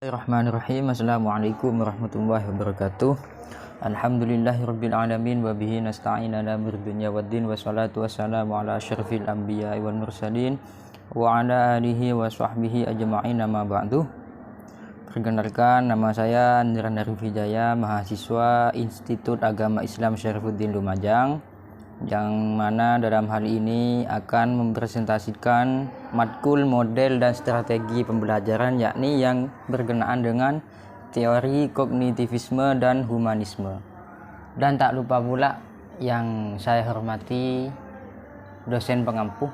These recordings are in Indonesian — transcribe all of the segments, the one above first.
Bismillahirrahmanirrahim. Assalamualaikum warahmatullahi wabarakatuh. Alhamdulillahirabbil alamin wa bihi nasta'in ala amri dunya waddin wassalatu wassalamu ala asyrafil anbiya'i wal mursalin wa ala alihi wa sahbihi ajma'in amma ba'du. Perkenalkan, nama saya Nirhan Arif Hidayah, mahasiswa Institut Agama Islam Syarifuddin Lumajang, yang mana dalam hal ini akan mempresentasikan matkul, model, dan strategi pembelajaran, yakni yang berkenaan dengan teori kognitivisme dan humanisme. Dan tak lupa pula yang saya hormati dosen pengampu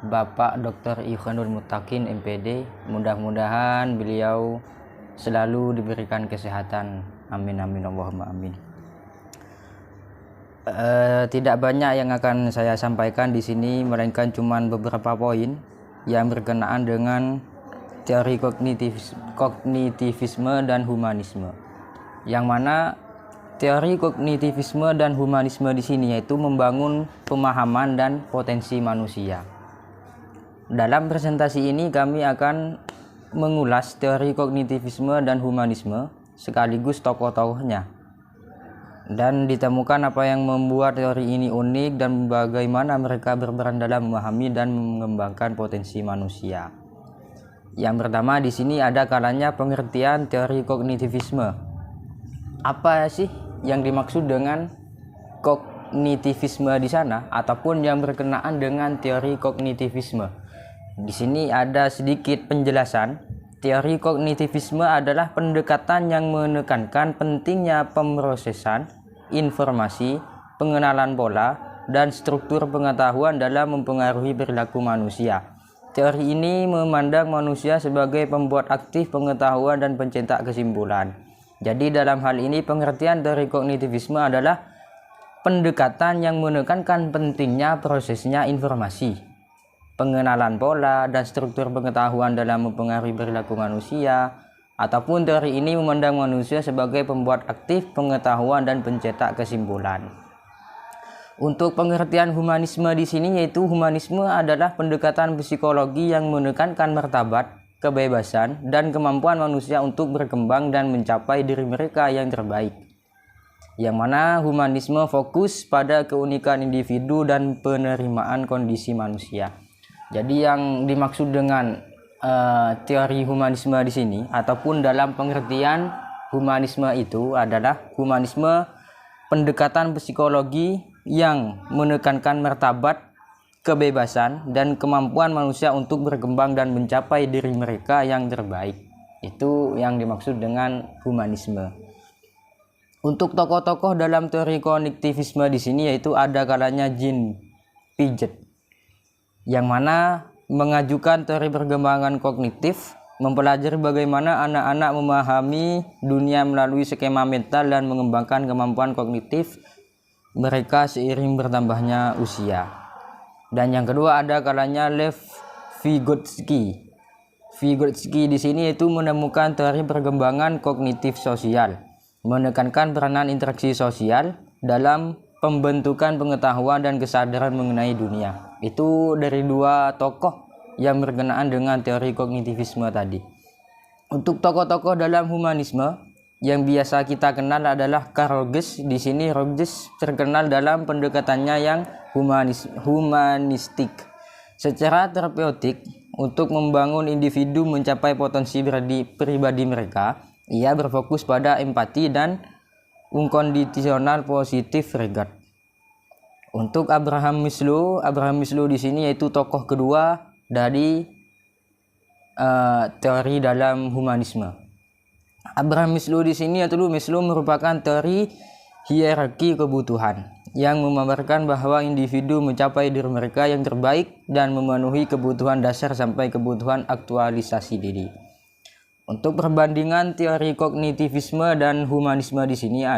Bapak Dr. Ikhanul Muttaqin MPD. Mudah-mudahan beliau selalu diberikan kesehatan. Amin amin Allahumma amin. Tidak banyak yang akan saya sampaikan di sini, melainkan cuma beberapa poin yang berkenaan dengan teori kognitivisme dan humanisme. Yang mana teori kognitivisme dan humanisme di sini yaitu membangun pemahaman dan potensi manusia. Dalam presentasi ini kami akan mengulas teori kognitivisme dan humanisme sekaligus tokoh-tokohnya, dan ditemukan apa yang membuat teori ini unik dan bagaimana mereka berperan dalam memahami dan mengembangkan potensi manusia. Yang pertama di sini ada kalanya pengertian teori kognitivisme. Apa sih yang dimaksud dengan kognitivisme di sana, ataupun yang berkenaan dengan teori kognitivisme? Di sini ada sedikit penjelasan. Teori kognitivisme adalah pendekatan yang menekankan pentingnya pemrosesan informasi, pengenalan pola, dan struktur pengetahuan dalam mempengaruhi perilaku manusia. Teori ini memandang manusia sebagai pembuat aktif pengetahuan dan pencetak kesimpulan. Jadi dalam hal ini pengertian teori kognitivisme adalah pendekatan yang menekankan pentingnya prosesnya informasi, pengenalan pola, dan struktur pengetahuan dalam mempengaruhi perilaku manusia. Ataupun teori ini memandang manusia sebagai pembuat aktif pengetahuan dan pencetak kesimpulan. Untuk pengertian humanisme di sini, yaitu humanisme adalah pendekatan psikologi yang menekankan martabat, kebebasan, dan kemampuan manusia untuk berkembang dan mencapai diri mereka yang terbaik. Yang mana humanisme fokus pada keunikan individu dan penerimaan kondisi manusia. Jadi yang dimaksud dengan teori humanisme di sini, ataupun dalam pengertian humanisme itu adalah humanisme pendekatan psikologi yang menekankan martabat, kebebasan, dan kemampuan manusia untuk berkembang dan mencapai diri mereka yang terbaik. Itu yang dimaksud dengan humanisme. Untuk tokoh-tokoh dalam teori kognitivisme di sini yaitu ada kalanya Jean Piaget, yang mana mengajukan teori perkembangan kognitif, mempelajari bagaimana anak-anak memahami dunia melalui skema mental dan mengembangkan kemampuan kognitif mereka seiring bertambahnya usia. Dan yang kedua ada kalanya Lev Vygotsky. Vygotsky di sini itu menemukan teori perkembangan kognitif sosial, menekankan peranan interaksi sosial dalam pembentukan pengetahuan dan kesadaran mengenai dunia. Itu dari dua tokoh yang berkenaan dengan teori kognitivisme tadi. Untuk tokoh-tokoh dalam humanisme yang biasa kita kenal adalah Carl Rogers. Di sini Rogers terkenal dalam pendekatannya yang humanistik. Secara terapeutik untuk membangun individu mencapai potensi pribadi mereka, ia berfokus pada empati dan unconditional positive regard. Untuk Abraham Maslow di sini yaitu tokoh kedua dari teori dalam humanisme. Abraham Maslow di sini yaitu Maslow merupakan teori hierarki kebutuhan yang memaparkan bahwa individu mencapai diri mereka yang terbaik dan memenuhi kebutuhan dasar sampai kebutuhan aktualisasi diri. Untuk perbandingan teori kognitivisme dan humanisme di sini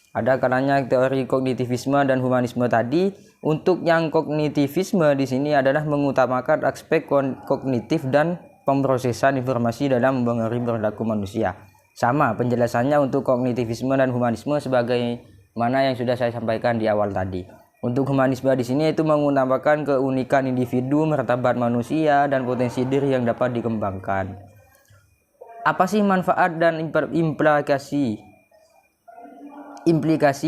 ada kalanya teori kognitivisme dan humanisme tadi. Untuk yang kognitivisme di sini adalah mengutamakan aspek kognitif dan pemrosesan informasi dalam mempengaruhi perilaku manusia. Sama penjelasannya untuk kognitivisme dan humanisme sebagaimana yang sudah saya sampaikan di awal tadi. Untuk humanisme di sini itu mengutamakan keunikan individu, martabat manusia, dan potensi diri yang dapat dikembangkan. Apa sih manfaat dan implikasi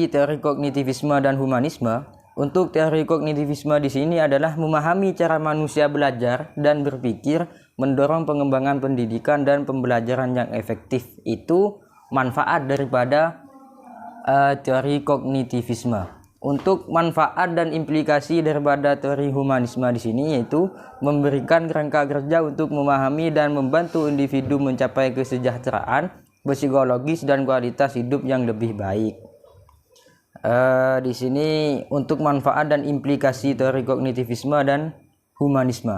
teori kognitivisme dan humanisme? Untuk teori kognitivisme di sini adalah memahami cara manusia belajar dan berpikir, mendorong pengembangan pendidikan dan pembelajaran yang efektif. Itu manfaat daripada teori kognitivisme. Untuk manfaat dan implikasi daripada teori humanisme di sini yaitu memberikan kerangka kerja untuk memahami dan membantu individu mencapai kesejahteraan psikologis dan kualitas hidup yang lebih baik. Di sini untuk manfaat dan implikasi teori kognitivisme dan humanisme.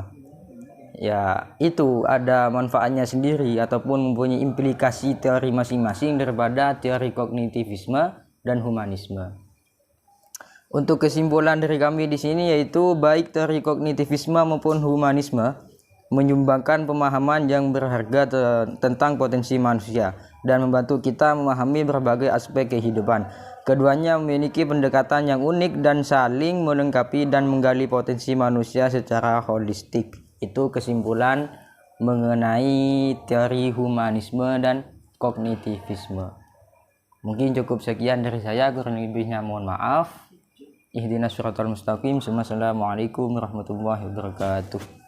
Ya, itu ada manfaatnya sendiri ataupun mempunyai implikasi teori masing-masing daripada teori kognitivisme dan humanisme. Untuk kesimpulan dari kami di sini yaitu baik teori kognitivisme maupun humanisme menyumbangkan pemahaman yang berharga tentang potensi manusia dan membantu kita memahami berbagai aspek kehidupan. Keduanya memiliki pendekatan yang unik dan saling melengkapi dan menggali potensi manusia secara holistik. Itu kesimpulan mengenai teori humanisme dan kognitivisme. Mungkin cukup sekian dari saya, kurang lebihnya mohon maaf. Ihdinas siratal mustaqim. Assalamualaikum warahmatullahi wabarakatuh.